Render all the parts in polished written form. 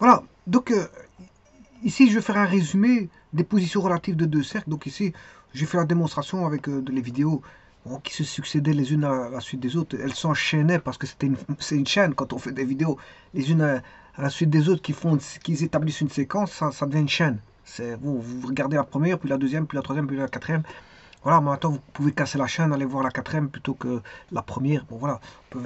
Voilà, donc ici je vais faire un résumé des positions relatives de deux cercles. Donc ici j'ai fait la démonstration avec les vidéos qui se succédaient les unes à la suite des autres. Elles s'enchaînaient parce que c'est une chaîne quand on fait des vidéos les unes à la suite des autres qui établissent une séquence, ça devient une chaîne. Vous regardez la première, puis la deuxième, puis la troisième, puis la quatrième. Voilà, maintenant vous pouvez casser la chaîne, aller voir la quatrième plutôt que la première. Bon voilà, on peut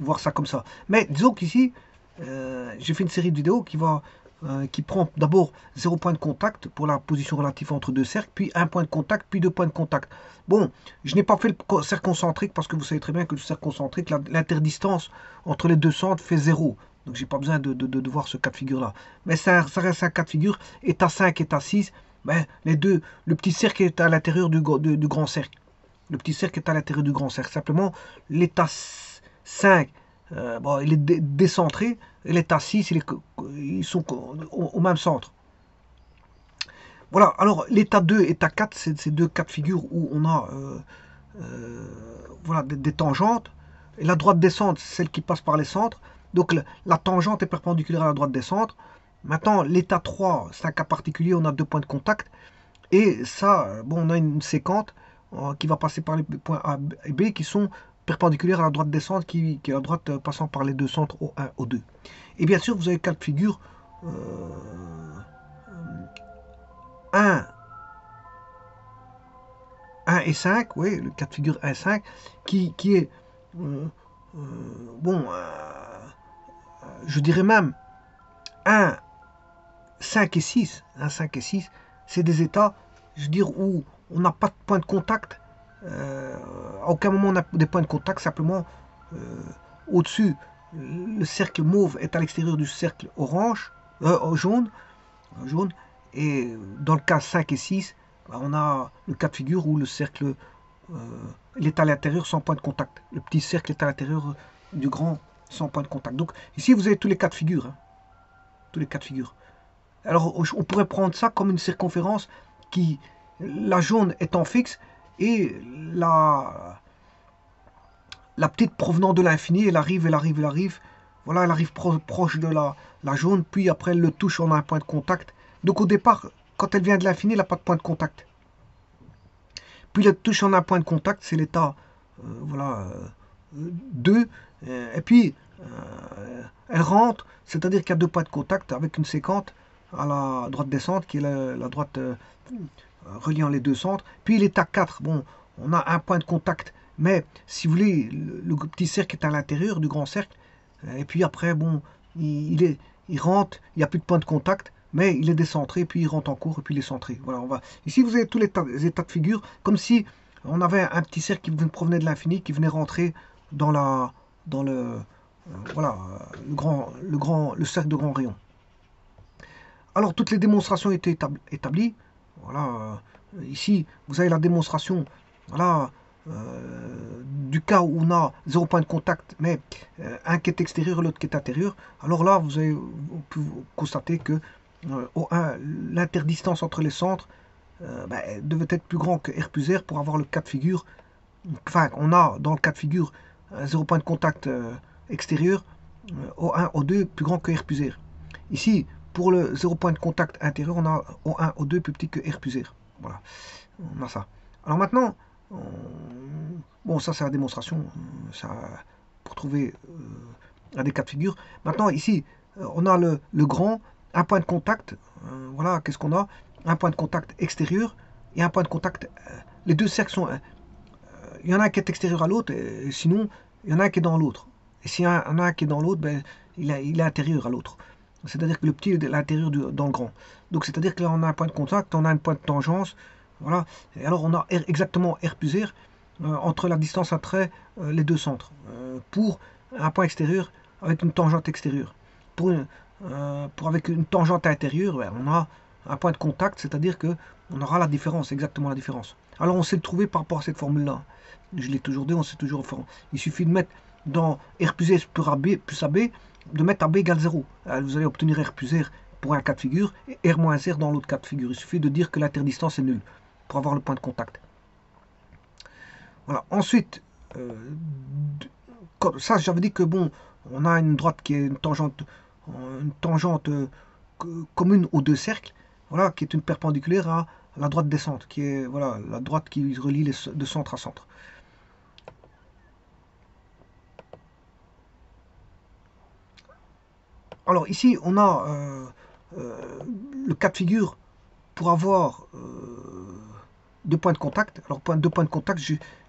voir ça comme ça. Mais disons qu'ici, j'ai fait une série de vidéos qui prend d'abord 0 point de contact pour la position relative entre deux cercles, puis un point de contact, puis deux points de contact. Bon, je n'ai pas fait le cercle concentrique parce que vous savez très bien que le cercle concentrique, l'interdistance entre les deux centres fait 0. Donc j'ai pas besoin de voir ce cas de figure là. Mais ça reste un cas de figure, état 5, état 6. Ben, les deux, le petit cercle est à l'intérieur du grand cercle. Le petit cercle est à l'intérieur du grand cercle. Simplement, l'état 5, bon, il est décentré, et l'état 6, ils sont au même centre. Voilà, alors l'état 2 et l'état 4, c'est deux cas de figure où on a voilà, des tangentes. Et la droite des centres, c'est celle qui passe par les centres. Donc la tangente est perpendiculaire à la droite des centres. Maintenant, l'état 3, c'est un cas particulier, on a deux points de contact. Et ça, bon, on a une séquente qui va passer par les points A et B qui sont perpendiculaires à la droite des centres, qui est la droite passant par les deux centres O1, O2. Et bien sûr, vous avez cas de figure 1, 1 et 5, oui, le cas de figure 1 et 5, qui est, euh, euh, bon, je dirais même 1, 5 et 6. 1, 5 et 6, c'est des états, je veux dire, où on n'a pas de point de contact. À aucun moment on a des points de contact, simplement au-dessus, le cercle mauve est à l'extérieur du cercle orange, jaune, jaune, et dans le cas 5 et 6, on a le cas de figure où le cercle il est à l'intérieur sans point de contact. Le petit cercle est à l'intérieur du grand sans point de contact. Donc ici vous avez tous les cas de figure. Hein, tous les cas de figure. Alors on pourrait prendre ça comme une circonférence qui, la jaune étant fixe et la petite provenant de l'infini, elle arrive, elle arrive, elle arrive. Voilà, elle arrive proche de la jaune, puis après elle le touche, on a un point de contact. Donc au départ, quand elle vient de l'infini, elle n'a pas de point de contact. Puis elle touche, on a un point de contact, c'est l'état voilà, 2. Et puis elle rentre, c'est-à-dire qu'il y a deux points de contact avec une séquente à la droite descente, qui est la droite reliant les deux centres. Puis l'état 4, bon, on a un point de contact, mais si vous voulez, le petit cercle est à l'intérieur du grand cercle. Et puis après, bon, il rentre, il n'y a plus de point de contact, mais il est décentré, puis il rentre en cours, et puis il est centré. Voilà, on va. Ici, vous avez tous les états de figure, comme si on avait un petit cercle qui provenait de l'infini, qui venait rentrer dans le, voilà, le cercle de grand rayon. Alors, toutes les démonstrations étaient établies. Voilà, ici, vous avez la démonstration, voilà, du cas où on a 0 point de contact, mais un qui est extérieur et l'autre qui est intérieur. Alors là, vous avez pu constater que l'interdistance entre les centres devait être plus grand que R plus R pour avoir le cas de figure. Enfin, on a dans le cas de figure 0 point de contact extérieur, O1, O2 plus grand que R plus R. Ici, pour le 0 point de contact intérieur, on a O1, O2 plus petit que R plus R. Voilà, on a ça. Alors maintenant, bon, ça c'est la démonstration, ça, pour trouver des cas de figure. Maintenant, ici, on a le grand, un point de contact. Voilà, qu'est-ce qu'on a? Un point de contact extérieur et un point de contact. Les deux cercles sont. Il y en a un qui est extérieur à l'autre, et sinon, il y en a un qui est dans l'autre. Et s'il y en a un qui est dans l'autre, ben, il est intérieur à l'autre. C'est-à-dire que le petit est à l'intérieur dans le grand. Donc c'est-à-dire que là, on a un point de contact, on a un point de tangence. Voilà. Et alors, on a exactement R plus R entre la distance entre les deux centres. Pour un point extérieur avec une tangente extérieure. Avec une tangente intérieure, ben, on a un point de contact, c'est-à-dire que on aura la différence, exactement la différence. Alors on sait le trouver par rapport à cette formule-là. Je l'ai toujours dit, on sait toujours faire. Il suffit de mettre dans R plus S plus AB, de mettre AB égale 0. Vous allez obtenir R plus R pour un cas de figure et R moins R dans l'autre cas de figure. Il suffit de dire que l'interdistance est nulle pour avoir le point de contact. Voilà. Ensuite, ça j'avais dit que bon, on a une droite qui est une tangente une tangente commune aux deux cercles, voilà, qui est une perpendiculaire à la droite descente, qui est voilà, la droite qui relie de centre à centre. Alors ici, on a le cas de figure pour avoir deux points de contact. Alors, deux points de contact,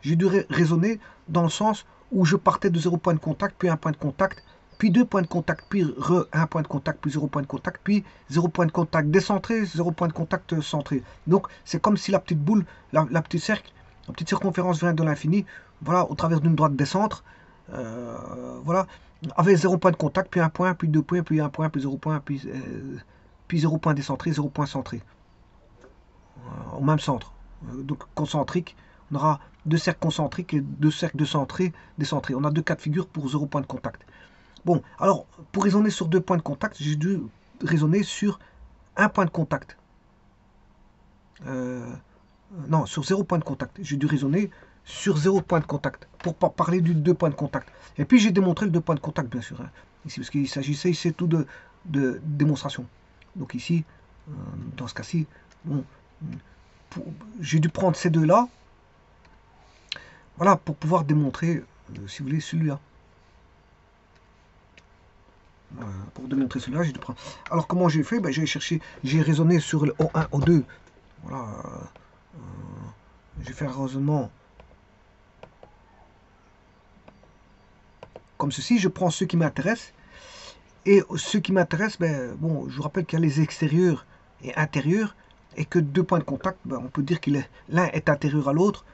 j'ai dû raisonner dans le sens où je partais de 0 point de contact, puis un point de contact, puis deux points de contact, puis un point de contact, puis 0 point de contact, puis 0 point de contact décentré, 0 point de contact centré. Donc, c'est comme si la petite boule, la petite cercle, la petite circonférence vient de l'infini, voilà, au travers d'une droite des centres, voilà, avec 0 point de contact, puis un point, puis deux points, puis un point, puis 0 point, puis 0 point décentré, 0 point centré, au même centre. Donc concentrique, on aura deux cercles concentriques et deux cercles décentrés. On a deux cas de figure pour 0 point de contact. Bon, alors, pour raisonner sur deux points de contact, j'ai dû raisonner sur un point de contact. Non, sur 0 point de contact. J'ai dû raisonner sur 0 point de contact pour parler du deux points de contact. Et puis j'ai démontré le deux points de contact, bien sûr. Hein, ici, parce qu'il s'agissait ici tout de démonstration. Donc ici, dans ce cas-ci, bon, j'ai dû prendre ces deux-là, voilà, pour pouvoir démontrer, si vous voulez, celui-là. Pour démontrer celui-là, j'ai dû prendre. Alors comment j'ai fait? Ben, j'ai cherché, j'ai raisonné sur le O1, O2. Voilà. J'ai fait un raisonnement comme ceci. Je prends ceux qui m'intéressent. Et ceux qui m'intéressent, ben, bon, je vous rappelle qu'il y a les extérieurs et intérieurs. Et que deux points de contact, ben, on peut dire que l'un est intérieur à l'autre.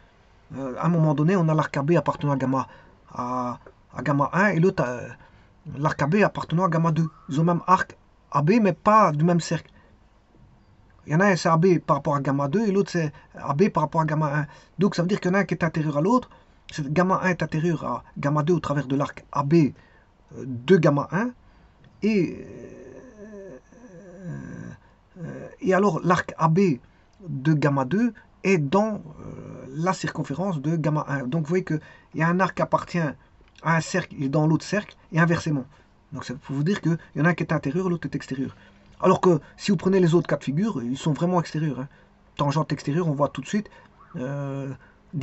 À un moment donné, on a l'arc AB appartenant à gamma 1 et l'autre l'arc AB appartenant à gamma 2. Ils ont même arc AB, mais pas du même cercle. Il y en a un, c'est AB par rapport à gamma 2 et l'autre, c'est AB par rapport à gamma 1. Donc, ça veut dire qu'il y en a un qui est intérieur à l'autre. Gamma 1 est intérieur à gamma 2 au travers de l'arc AB de gamma 1. Et alors, l'arc AB de gamma 2 est dans la circonférence de gamma 1. Donc, vous voyez qu'il y a un arc qui appartient à un cercle et dans l'autre cercle, et inversement. Donc, ça faut vous dire qu'il y en a un qui est intérieur, l'autre est extérieur. Alors que si vous prenez les autres cas de figure, ils sont vraiment extérieurs. Hein. Tangente extérieure, on voit tout de suite.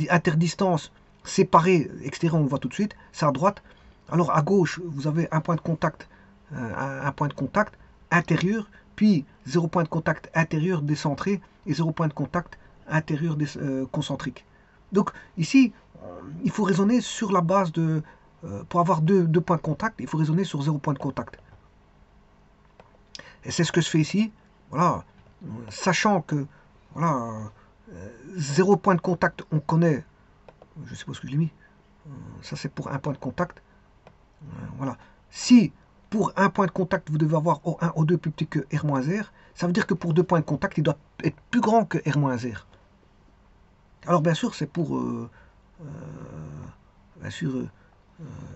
Interdistance séparée extérieure, on voit tout de suite. C'est à droite. Alors à gauche, vous avez un point de contact, un point de contact intérieur, puis 0 point de contact intérieur décentré et 0 point de contact intérieur concentrique. Donc ici, il faut raisonner sur la base de... pour avoir deux points de contact, il faut raisonner sur 0 point de contact. Et c'est ce que je fais ici, voilà, sachant que, voilà, 0 point de contact, on connaît, je sais pas ce que je l'ai mis, ça c'est pour un point de contact, voilà. Si pour un point de contact, vous devez avoir O1, O2 plus petit que R-R, ça veut dire que pour deux points de contact, il doit être plus grand que R-R. Alors bien sûr, c'est pour, bien sûr,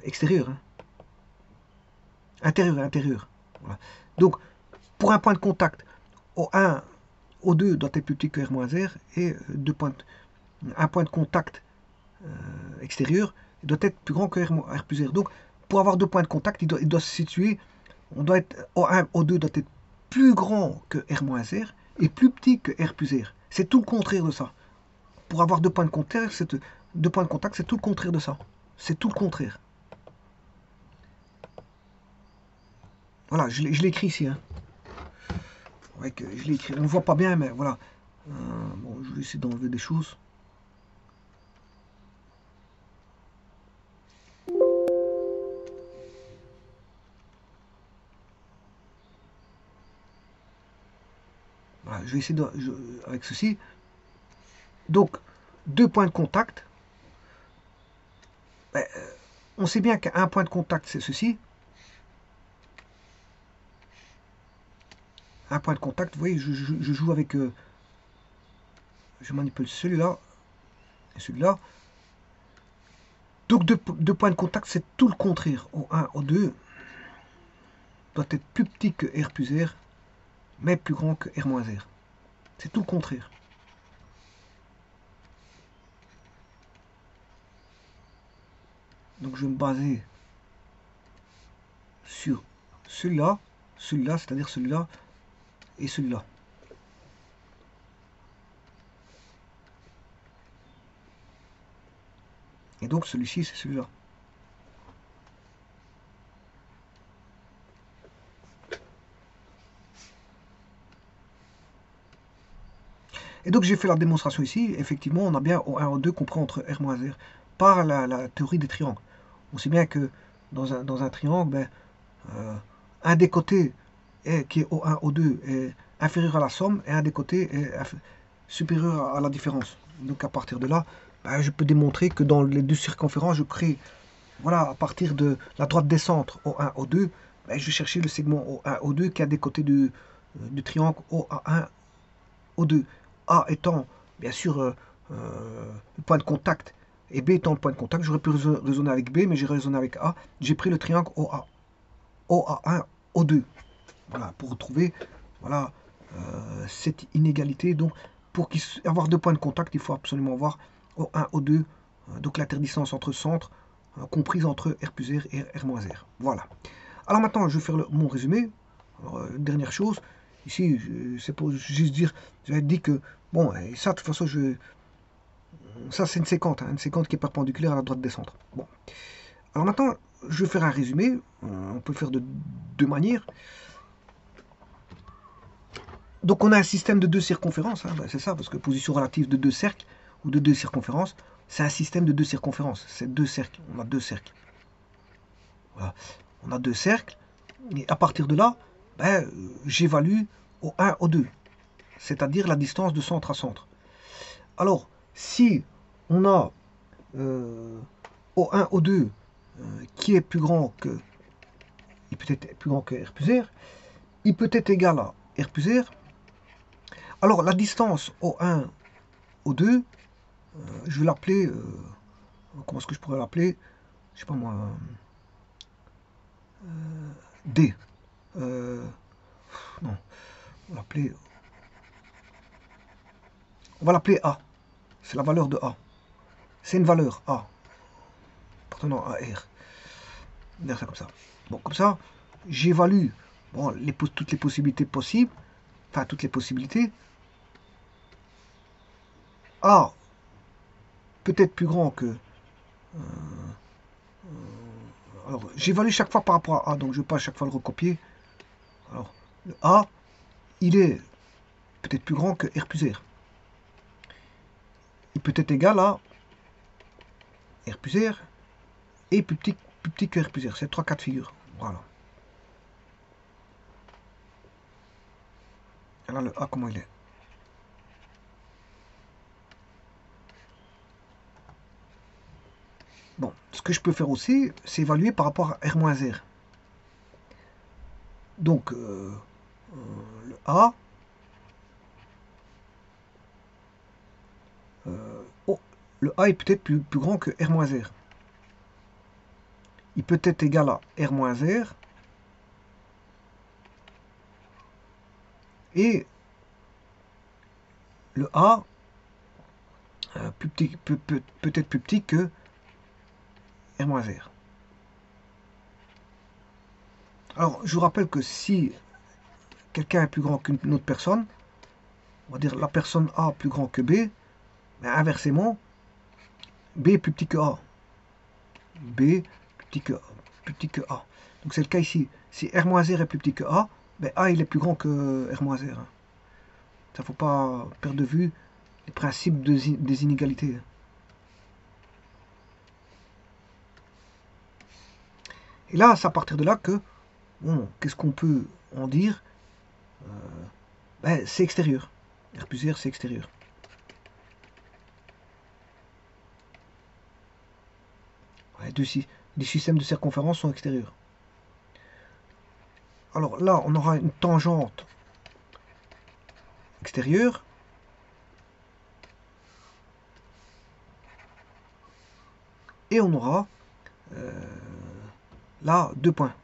extérieur, hein. Intérieur. Voilà. Donc, pour un point de contact, O1, O2 doit être plus petit que R-R et un point de contact extérieur doit être plus grand que R plus R. Donc, pour avoir deux points de contact, il doit se situer, O1, O2 doit être plus grand que R-R et plus petit que R plus R. C'est tout le contraire de ça. Pour avoir deux points de contact, c'est tout le contraire de ça. C'est tout le contraire. Voilà, je l'ai écrit ici. Hein. Ouais, je l'ai écrit. On ne voit pas bien, mais voilà. Bon, je vais essayer d'enlever des choses. Voilà, je vais essayer avec ceci. Donc, deux points de contact. Ben, on sait bien qu'un point de contact, c'est ceci. Un point de contact, vous voyez, je joue avec... je manipule celui-là et celui-là. Donc, deux points de contact, c'est tout le contraire. O1, O2 doit être plus petit que R plus R, mais plus grand que R moins R. C'est tout le contraire. Donc, je vais me baser sur celui-là. celui-là, c'est-à-dire celui-là et celui-là. Et donc celui-ci, c'est celui-là. Et donc j'ai fait la démonstration ici. Effectivement, on a bien O1, O2 compris entre R-R par la théorie des triangles. On sait bien que dans un triangle, ben, un des côtés qui est O1, O2 est inférieur à la somme et un des côtés est supérieur à la différence. Donc à partir de là, ben, je peux démontrer que dans les deux circonférences, je crée, voilà, à partir de la droite des centres O1, O2, ben, je vais chercher le segment O1, O2 qui a des côtés du triangle OA1, O2. A étant bien sûr le point de contact et B étant le point de contact, j'aurais pu raisonner avec B, mais j'ai raisonné avec A. J'ai pris le triangle OA. OA1, O2. Voilà, pour retrouver voilà, cette inégalité. Donc, pour avoir deux points de contact, il faut absolument avoir O1, O2, donc l'interdistance entre centres, comprise entre R plus R et R moins R. Voilà. Alors maintenant, je vais faire mon résumé. Alors, dernière chose, ici, c'est pour juste dire, j'avais dit que, bon, et ça, de toute façon, ça c'est une séquente qui est perpendiculaire à la droite des centres. Bon. Alors maintenant, je vais faire un résumé. On peut faire de deux manières. Donc on a un système de deux circonférences, hein, ben c'est ça, parce que position relative de deux cercles ou de deux circonférences, c'est un système de deux circonférences. C'est deux cercles. On a deux cercles. Voilà. On a deux cercles. Et à partir de là, ben, j'évalue au 1, au 2. C'est-à-dire la distance de centre à centre. Alors, si on a au 1, au 2 qui est plus grand que, il peut être plus grand que R plus R, il peut être égal à R plus R. Alors, la distance au 1, au 2, je vais l'appeler, comment est-ce que je pourrais l'appeler? Je sais pas moi, D. Non, on va l'appeler A. C'est la valeur de A. C'est une valeur A, appartenant à R. On va ça comme ça. Bon, comme ça, j'évalue bon, toutes les possibilités possibles, enfin toutes les possibilités. A peut être plus grand que... alors, j'évalue chaque fois par rapport à A, donc je ne vais pas à chaque fois le recopier. Alors, le A, il est peut-être plus grand que R plus R. Il peut être égal à R plus R et plus petit que R plus R. C'est trois cas de figure. Voilà. Alors le A, comment il est? Bon, ce que je peux faire aussi, c'est évaluer par rapport à R moins R. Donc, le A, oh, le A est peut-être plus grand que R moins R. Il peut être égal à R moins R. Et le A peut-être plus petit que R moins R. Alors, je vous rappelle que si quelqu'un est plus grand qu'une autre personne, on va dire la personne A plus grand que B, mais inversement, B est plus petit que A. B plus petit que A. Donc c'est le cas ici. Si R moins R est plus petit que A, ben A il est plus grand que R moins R. Ça ne faut pas perdre de vue les principes des inégalités. Et là, c'est à partir de là que, bon, qu'est-ce qu'on peut en dire? Ben, c'est extérieur. R plus R, c'est extérieur. Ouais, les systèmes de circonférence sont extérieurs. Alors là, on aura une tangente extérieure. Et on aura là deux points.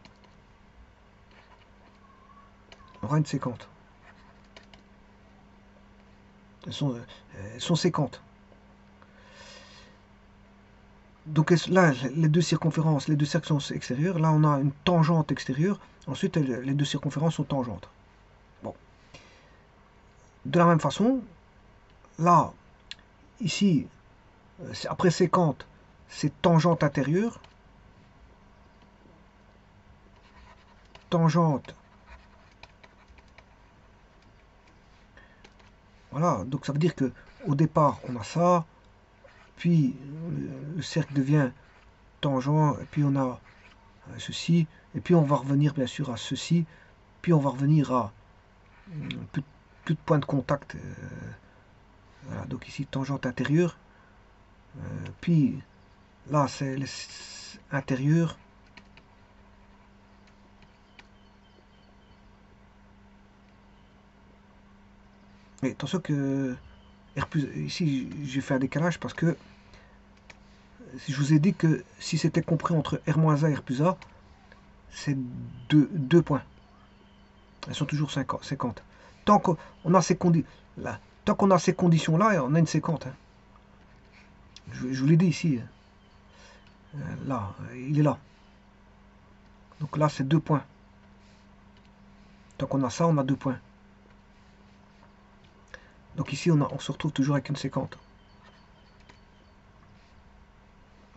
On aura une séquente. Elles sont séquentes. Donc là, les deux circonférences, les deux cercles sont extérieurs. Là, on a une tangente extérieure. Ensuite, les deux circonférences sont tangentes. Bon. De la même façon, là, ici, après sécante, c'est tangente intérieure. Tangente. Voilà, donc ça veut dire que au départ, on a ça, puis le cercle devient tangent, et puis on a ceci, et puis on va revenir bien sûr à ceci, puis on va revenir à plus, plus de points de contact. Voilà, donc ici, tangente intérieure, puis là, c'est intérieur. Mais attention que R plus, ici, j'ai fait un décalage parce que je vous ai dit que si c'était compris entre R-A et R plus A, c'est deux points. Elles sont toujours 50. Tant qu'on a ces là, tant qu'on a ces conditions-là, on a une séquente. Hein. Je vous l'ai dit ici. Là, il est là. Donc là, c'est 2 points. Tant qu'on a ça, on a 2 points. Donc ici, on se retrouve toujours avec une séquente.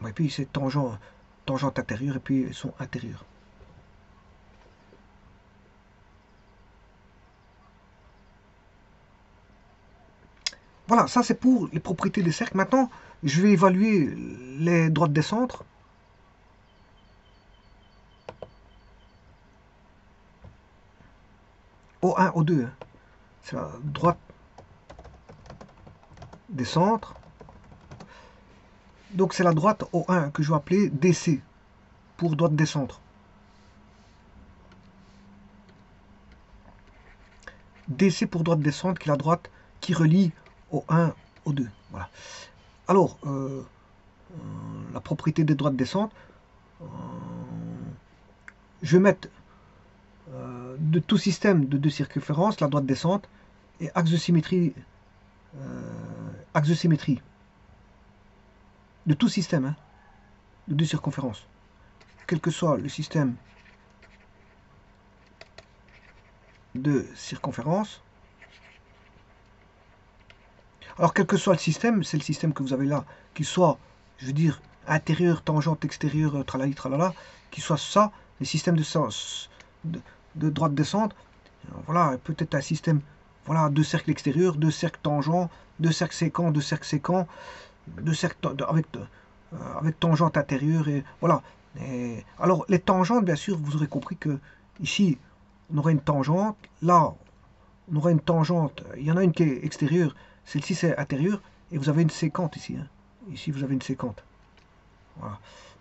Et puis c'est tangente intérieure et puis son intérieur. Voilà, ça c'est pour les propriétés des cercles. Maintenant, je vais évaluer les droites des centres. O1, O2. C'est la droite des centres. Donc c'est la droite O1 que je vais appeler DC pour droite des centres. DC pour droite des centres, qui est la droite qui relie O1, O2. Voilà. Alors, la propriété des droites des centres, je vais mettre de tout système de deux circonférences, la droite des centres, et axe de symétrie, de tout système, hein, de deux circonférences. Quel que soit le système de circonférence. Alors, quel que soit le système, c'est le système que vous avez là, qu'il soit, je veux dire, intérieur, tangente, extérieur, tralali, tralala, qu'il soit ça, les systèmes de droite descente, voilà, peut-être un système, voilà, deux cercles extérieurs, deux cercles tangents, deux cercles sécants, deux cercles sécants, deux cercles avec tangente intérieure, et voilà. Et, alors, les tangentes, bien sûr, vous aurez compris que ici, on aurait une tangente, là, on aurait une tangente, il y en a une qui est extérieure, celle-ci c'est intérieure, et vous avez une séquente ici. Hein. Ici, vous avez une séquente. Voilà.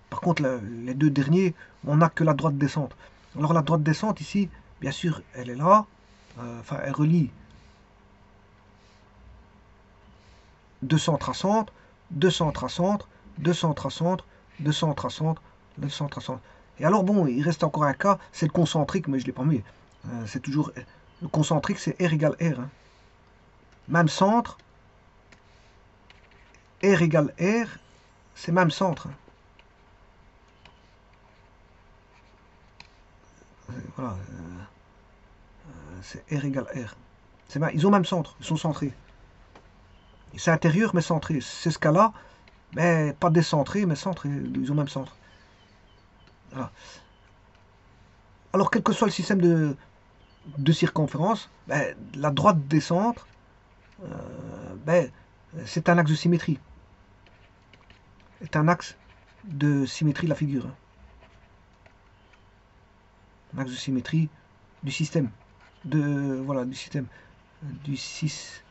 Par contre, les deux derniers, on n'a que la droite descente. Alors, la droite descente ici, bien sûr, elle est là, enfin, elle relie deux centres à centre, deux centres à centre, deux centres à centre, deux centres à centre, deux centres à centre. Et alors, bon, il reste encore un cas, c'est le concentrique, mais je ne l'ai pas mis. C'est toujours. Le concentrique, c'est R égale R. Hein. Même centre, R égale R, c'est même centre. Voilà, c'est R égale R. Ils ont même centre, ils sont centrés. C'est intérieur mais centré. C'est ce cas-là, mais pas décentré, mais centré. Ils ont même centre. Voilà. Alors, quel que soit le système de circonférence, ben, la droite des centres, ben, c'est un axe de symétrie. C'est un axe de symétrie de la figure. Hein. Un axe de symétrie du système. Voilà, du système. Du système.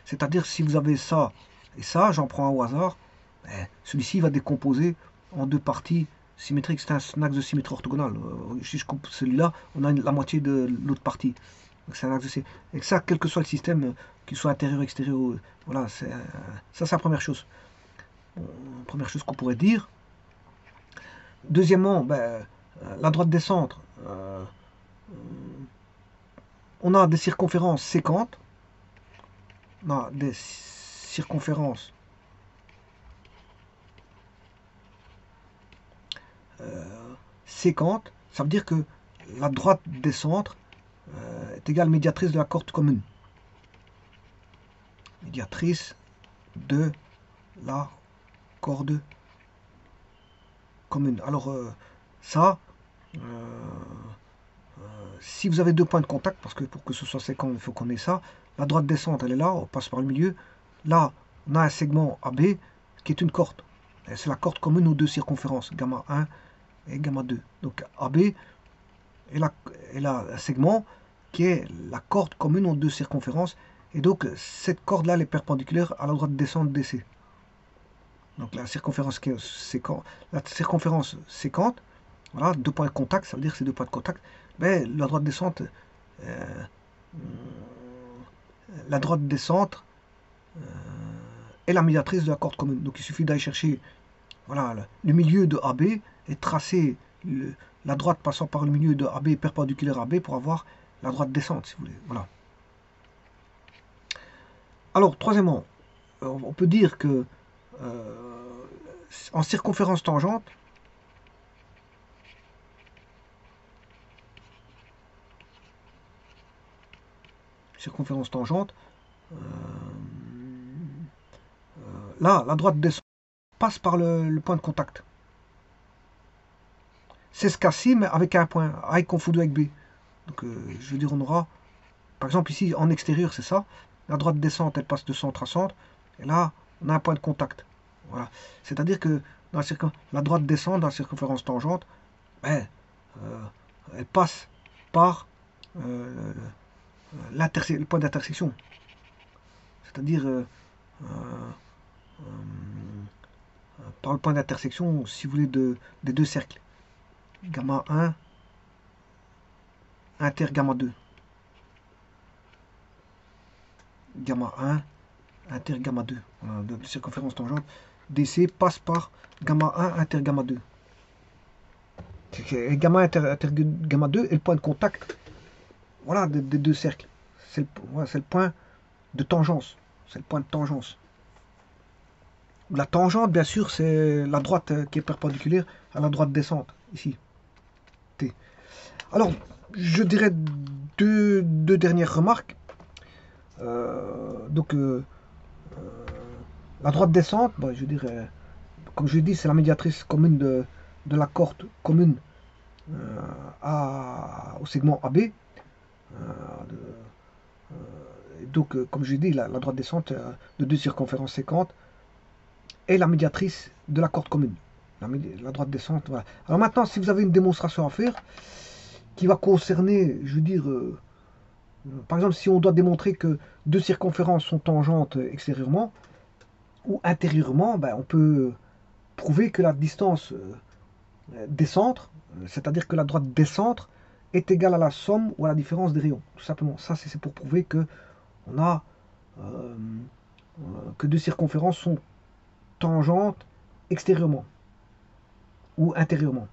C'est-à-dire, si vous avez ça et ça, j'en prends un au hasard, ben, celui-ci va décomposer en deux parties symétriques. C'est un axe de symétrie orthogonale. Si je coupe celui-là, on a la moitié de l'autre partie. C'est un axe de symétrie. Et ça, quel que soit le système, qu'il soit intérieur, extérieur, voilà, ça c'est la première chose. Première chose qu'on pourrait dire. Deuxièmement, ben, la droite des centres, on a des circonférences séquentes. On a des circonférences sécante, ça veut dire que la droite des centres est égale médiatrice de la corde commune. Médiatrice de la corde commune. Alors ça, si vous avez deux points de contact, parce que pour que ce soit séquent, il faut qu'on ait ça, la droite descente, elle est là, on passe par le milieu. Là, on a un segment AB qui est une corde. C'est la corde commune aux deux circonférences, gamma 1 et gamma 2. Donc AB est un segment qui est la corde commune aux deux circonférences. Et donc cette corde-là, elle est perpendiculaire à la droite descente DC. Donc la circonférence séquente, voilà, deux points de contact, ça veut dire que c'est deux points de contact. Mais la droite descente, la droite descente est la médiatrice de la corde commune. Donc il suffit d'aller chercher, voilà, le milieu de AB et tracer la droite passant par le milieu de AB perpendiculaire à AB pour avoir la droite descente, si vous voulez. Voilà. Alors, troisièmement, on peut dire que en circonférence tangente, là, la droite descend passe par le point de contact. C'est ce cas-ci, mais avec un point, A est confondu avec B. Donc, je veux dire, on aura, par exemple, ici, en extérieur, c'est ça. La droite descente, elle passe de centre à centre. Et là, on a un point de contact. Voilà. C'est-à-dire que dans la droite descend dans la circonférence tangente, ben, elle passe par le point d'intersection. C'est-à-dire par le point d'intersection, si vous voulez, des deux cercles. Gamma 1 inter gamma 2. Gamma 1 inter gamma 2. Voilà, de circonférence tangente. DC passe par gamma 1 inter gamma 2. Gamma inter gamma 2 est le point de contact, voilà, des deux cercles. C'est le point de tangence. C'est le point de tangence. La tangente, bien sûr, c'est la droite qui est perpendiculaire à la droite descente, ici. T. Alors, je dirais deux dernières remarques. Donc, la droite descente, bah, je dirais, comme je l'ai dit, c'est la médiatrice commune de la corde commune au segment AB. Donc, comme je l'ai dit, la droite descente de deux circonférences séquentes est la médiatrice de la corde commune. La droite descente, voilà. Alors maintenant, si vous avez une démonstration à faire qui va concerner, je veux dire, par exemple, si on doit démontrer que deux circonférences sont tangentes extérieurement ou intérieurement, ben, on peut prouver que la distance des centres, c'est-à-dire que la droite des centres, est égale à la somme ou à la différence des rayons. Tout simplement. Ça, c'est pour prouver que on a que deux circonférences sont tangentes extérieurement ou intérieurement.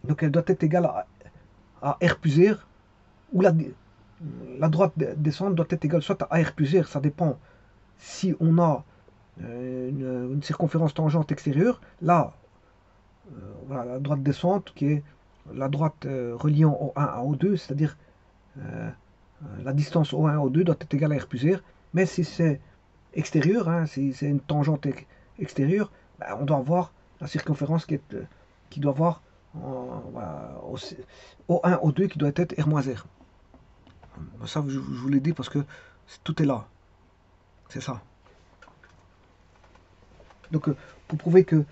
Donc elle doit être égale à R plus R, ou la droite descente doit être égale soit à R plus R, ça dépend si on a une circonférence tangente extérieure. Là, voilà, la droite descente qui est la droite reliant O1 à O2, c'est-à-dire la distance O1 à O2 doit être égale à R plus R. Mais si c'est extérieur, hein, si c'est une tangente extérieure, ben, on doit avoir la circonférence qui doit avoir voilà, O1, O2 qui doit être R moins R. Ça, je vous l'ai dit parce que tout est là. C'est ça. Donc, pour prouver que,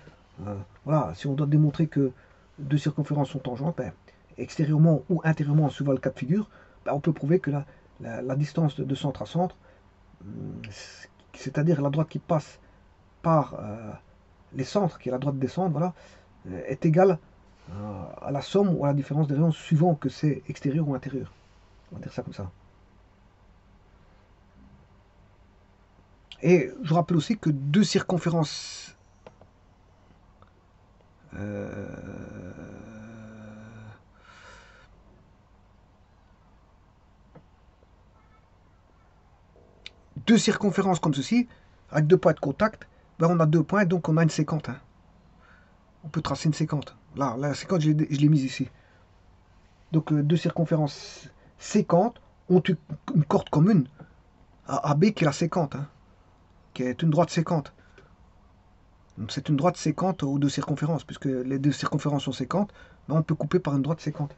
voilà, si on doit démontrer que deux circonférences sont tangentes, ben, extérieurement ou intérieurement, suivant le cas de figure, ben, on peut prouver que la distance de centre à centre, c'est-à-dire la droite qui passe par les centres, qui est la droite des centres, voilà, est égale à la somme ou à la différence des rayons suivant que c'est extérieur ou intérieur. On va dire ça comme ça. Et je rappelle aussi que deux circonférences comme ceci, avec deux points de contact, ben on a deux points, donc on a une séquente. Hein. on peut tracer une séquente. Là, la séquente, je l'ai mise ici. Donc, deux circonférences séquentes ont une corde commune à AB qui est la séquente, hein, qui est une droite séquente. Donc, c'est une droite séquente aux deux circonférences, puisque les deux circonférences sont séquentes, mais on peut couper par une droite séquente,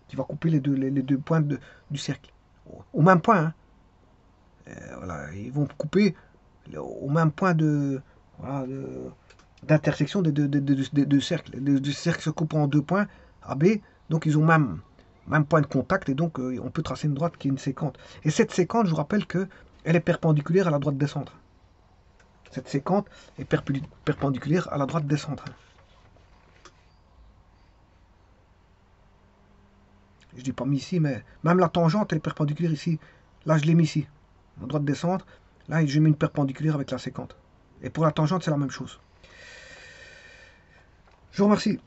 qui va couper les deux points du cercle. Au même point, hein. Voilà, ils vont couper au même point voilà, d'intersection des deux cercles. Les deux cercles se coupent en deux points AB, donc ils ont même point de contact, et donc on peut tracer une droite qui est une séquente. Et cette séquente, je vous rappelle que elle est perpendiculaire à la droite des centres. Cette séquente est perpendiculaire à la droite des centres. Je ne l'ai pas mis ici, mais même la tangente elle est perpendiculaire ici. Là, je l'ai mis ici. La droite des centres. Là, j'ai mis une perpendiculaire avec la séquente. Et pour la tangente, c'est la même chose. Je vous remercie.